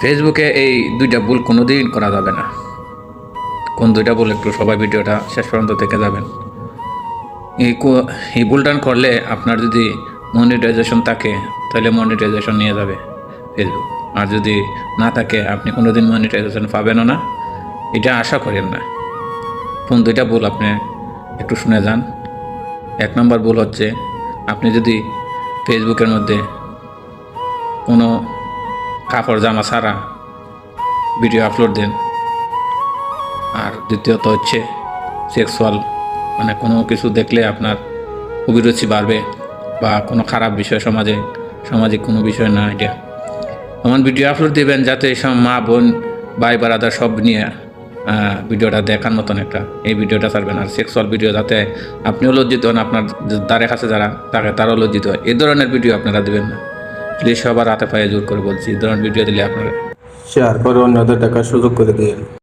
ফেসবুকে এই দুইটা ভুল কোনোদিন করা যাবে না। কোন দুইটা ভুল একটু সবাই ভিডিওটা শেষ পর্যন্ত দেখে যাবেন। এই ভুলটা করলে আপনার যদি মনিটাইজেশন থাকে তাহলে মনিটাইজেশন নিয়ে যাবে ফেসবুক, আর যদি না থাকে আপনি কোনোদিন মনিটাইজেশন পাবেনও না, এটা আশা করেন না। কোন দুইটা ভুল আপনি একটু শুনে যান। 1 নম্বর ভুল হচ্ছে, আপনি যদি ফেসবুকের মধ্যে কোনো কাপড় জামা ছাড়া ভিডিও আপলোড দেন, আর দ্বিতীয়ত হচ্ছে সেক্সুয়াল মানে কোনো কিছু দেখলে আপনার অভিরুচি বাড়বে বা কোনো খারাপ বিষয় সামাজিক কোনো বিষয় না, এটা এমন ভিডিও আপলোড দেবেন যাতে সব মা বোন ভাই বারাদার সব নিয়ে ভিডিওটা দেখার মতন একটা এই ভিডিওটা ছাড়বেন। আর সেক্সুয়াল ভিডিও যাতে আপনিও লজ্জিত হন, আপনার দ্বারে কাছে যারা তাকে তারাও লজ্জিত হয়, এই ধরনের ভিডিও আপনারা দেবেন না। প্লিজ সবার হাতে পায়ে জোর করে বলছি, এই ধরনের ভিডিও দিলে আপনারা শেয়ার করে অন্যদের দেখার সুযোগ করে দিন।